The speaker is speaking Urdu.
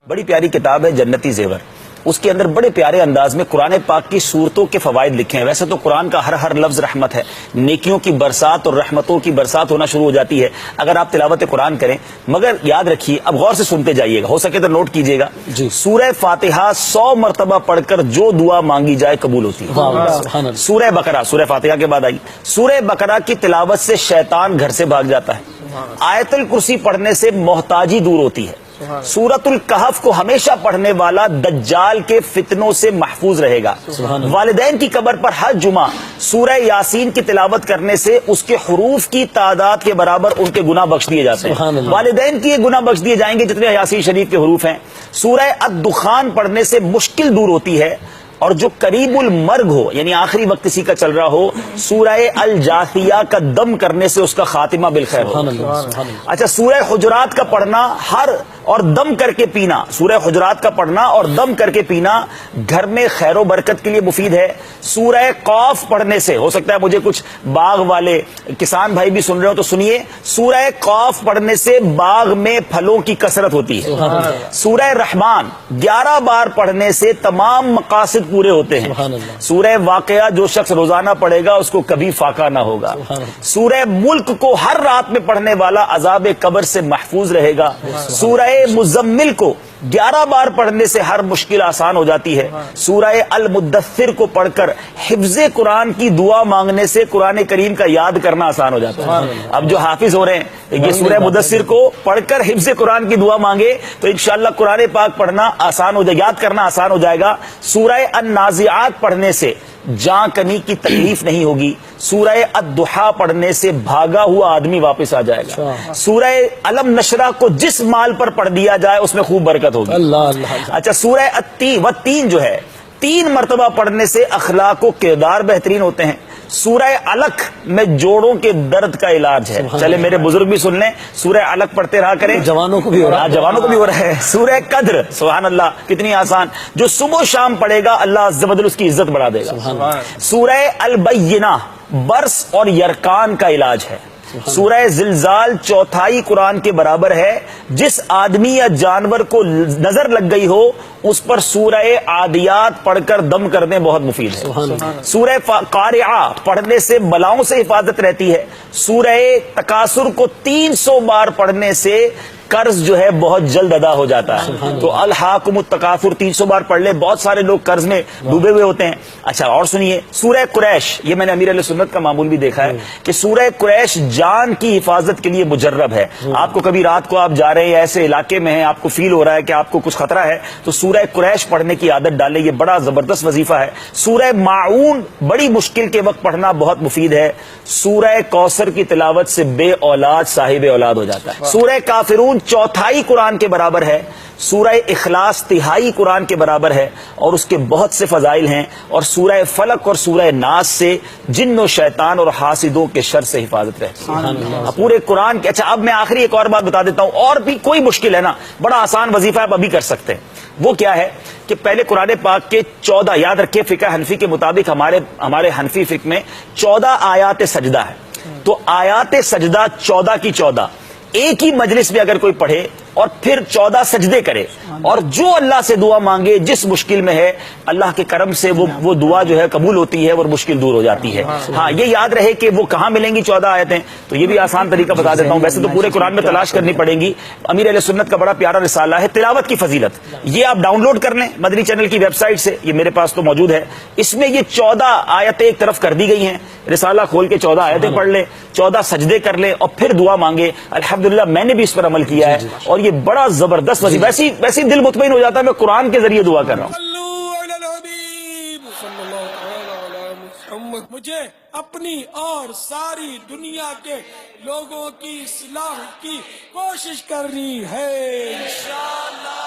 بڑی پیاری کتاب ہے جنتی زیور. اس کے اندر بڑے پیارے انداز میں قرآن پاک کی صورتوں کے فوائد لکھے ہیں. ویسے تو قرآن کا ہر لفظ رحمت ہے, نیکیوں کی برسات اور رحمتوں کی برسات ہونا شروع ہو جاتی ہے اگر آپ تلاوت قرآن کریں. مگر یاد رکھیے, اب غور سے سنتے جائیے گا, ہو سکے تو نوٹ کیجیے گا. سورہ فاتحہ 100 مرتبہ پڑھ کر جو دعا مانگی جائے قبول ہوتی ہے. سورہ بقرہ سورہ فاتحہ کے بعد آئی. سورہ بقرہ کی تلاوت سے شیطان گھر سے بھاگ جاتا ہے. آیت الکرسی پڑھنے سے محتاجی دور ہوتی ہے. سورۃ الکہف کو ہمیشہ پڑھنے والا دجال کے فتنوں سے محفوظ رہے گا. والدین کی قبر پر ہر جمعہ سورہ یاسین کی تلاوت کرنے سے اس کے حروف کی تعداد کے برابر ان کے گناہ بخش دیے جاتے ہیں. والدین کی گناہ بخش دیے جائیں گے جتنے یاسین شریف کے حروف ہیں. سورہ الدخان پڑھنے سے مشکل دور ہوتی ہے. اور جو قریب المرگ ہو, یعنی آخری وقت کسی کا چل رہا ہو, سورہ الجاثیہ کا دم کرنے سے اس کا خاتمہ بالخیر ہو. اچھا, سورہ حجرات کا پڑھنا اور دم کر کے پینا, سورہ حجرات کا پڑھنا اور دم کر کے پینا گھر میں خیر و برکت کے لیے مفید ہے. سورہ قاف پڑھنے سے, ہو سکتا ہے مجھے کچھ باغ والے کسان بھائی بھی سن رہے ہو تو سنیے, سورہ قاف پڑھنے سے باغ میں پھلوں کی کثرت ہوتی ہے. سورہ رحمان 11 بار پڑھنے سے تمام مقاصد پورے ہوتے ہیں. سورہ واقعہ جو شخص روزانہ پڑھے گا اس کو کبھی فاقہ نہ ہوگا. سورہ ملک کو ہر رات میں پڑھنے والا عذاب قبر سے محفوظ رہے گا. سورہ مزمل کو 11 بار پڑھنے سے ہر مشکل آسان ہو جاتی ہے. سورہ المدثر کو پڑھ کر حفظ قرآن کی دعا مانگنے سے قرآن کریم کا یاد کرنا آسان ہو جاتا ہے. اب جو حافظ ہو رہے ہیں یہ سورہ مدثر کو پڑھ کر حفظ قرآن کی دعا مانگے تو انشاءاللہ قرآن پاک پڑھنا آسان ہو جائے, یاد کرنا آسان ہو جائے گا. سورہ النازعات پڑھنے سے جاں کنی کی تکلیف نہیں ہوگی. سورہ الضحیٰ پڑھنے سے بھاگا ہوا آدمی واپس آ جائے گا. سورہ علم نشرہ کو جس مال پر پڑھ دیا جائے اس میں خوب برکت ہوگی. اچھا, سورہ التین جو ہے 3 مرتبہ پڑھنے سے اخلاق و کردار بہترین ہوتے ہیں. سورہ علق میں جوڑوں کے درد کا علاج ہے. چلے میرے بزرگ بھی سن لیں, سورہ علق پڑھتے رہا کریں, جوانوں کو بھی ہو رہا ہے. سورہ قدر, سبحان اللہ, کتنی آسان, جو صبح و شام پڑھے گا اللہ عز و جل اس کی عزت بڑھا دے گا. سورہ البینہ برس اور یرکان کا علاج ہے. سورہ زلزال 1/4 قرآن کے برابر ہے. جس آدمی یا جانور کو نظر لگ گئی ہو اس پر سورہ عادیات پڑھ کر دم کرنے بہت مفید ہے. سورہ قارعہ پڑھنے سے بلاؤں سے حفاظت رہتی ہے. سورہ تکاثر کو 300 بار پڑھنے سے قرض جو ہے بہت جلد ادا ہو جاتا ہے. تو الہاکم التکاثر 300 بار پڑھ لے, بہت سارے لوگ قرض میں ڈوبے ہوئے ہوتے ہیں. اچھا, اور سنیے سورہ قریش, یہ میں نے امیر علیہ سنت کا معمول بھی دیکھا ہے کہ سورہ قریش جان کی حفاظت کے لیے مجرب ہے. آپ کو کبھی رات کو آپ جا رہے ہیں ایسے علاقے میں ہیں, آپ کو فیل ہو رہا ہے کہ آپ کو کچھ خطرہ ہے, تو سورہ قریش پڑھنے کی عادت ڈالیں, یہ بڑا زبردست وظیفہ ہے. سورہ ماعون بڑی مشکل کے وقت پڑھنا بہت مفید ہے. سورہ کوثر کی تلاوت سے بے اولاد صاحب اولاد ہو جاتا ہے. سورہ کافرون 1/4 قرآن کے برابر ہے. سورہ اخلاص 1/3 قرآن کے برابر ہے اور اس کے بہت سے فضائل ہیں. اور سورہ فلق اور سورہ ناس سے جن و شیطان اور حاسدوں کے شر سے حفاظت رہتی ہے پورے قرآن کے. اچھا, اب میں آخری ایک اور بات بتا دیتا ہوں, اور بھی کوئی مشکل ہے نا, بڑا آسان وظیفہ آپ ابھی کر سکتے ہیں. وہ کیا ہے کہ پہلے قرآن پاک کے 14, یاد رکھیے فقہ حنفی کے مطابق ہمارے حنفی فقہ میں 14 آیات سجدہ ہے. تو آیات سجدہ 14 کی 14 ایک ہی مجلس میں اگر کوئی پڑھے اور پھر 14 سجدے کرے اور جو اللہ سے دعا مانگے جس مشکل میں ہے, اللہ کے کرم سے وہ دعا جو ہے قبول ہوتی ہے اور مشکل دور ہو جاتی ہے. ہاں, یہ یاد رہے کہ وہ کہاں ملیں گی 14 آیتیں, تو یہ بھی آسان طریقہ بتا دیتا ہوں. ویسے تو پورے قرآن میں تلاش کرنی پڑیں گی. امیر علیہ سنت کا بڑا پیارا رسالہ ہے تلاوت کی فضیلت, یہ آپ ڈاؤن لوڈ کر لیں مدنی چینل کی ویب سائٹ سے, یہ میرے پاس تو موجود ہے. اس میں یہ 14 آیتیں ایک طرف کر دی گئی ہیں. رسالہ کھول کے 14 آیتیں پڑھ لیں, 14 سجدے کر لیں اور پھر دعا مانگے. الحمدللہ میں نے بھی اس پر عمل کیا ہے اور یہ بڑا زبردست وظیفہ. ویسی دل مطمئن ہو جاتا ہے میں قرآن کے ذریعے دعا کر رہا ہوں. مجھے اپنی اور ساری دنیا کے لوگوں کی اصلاح کی کوشش کرنی ہے انشاءاللہ.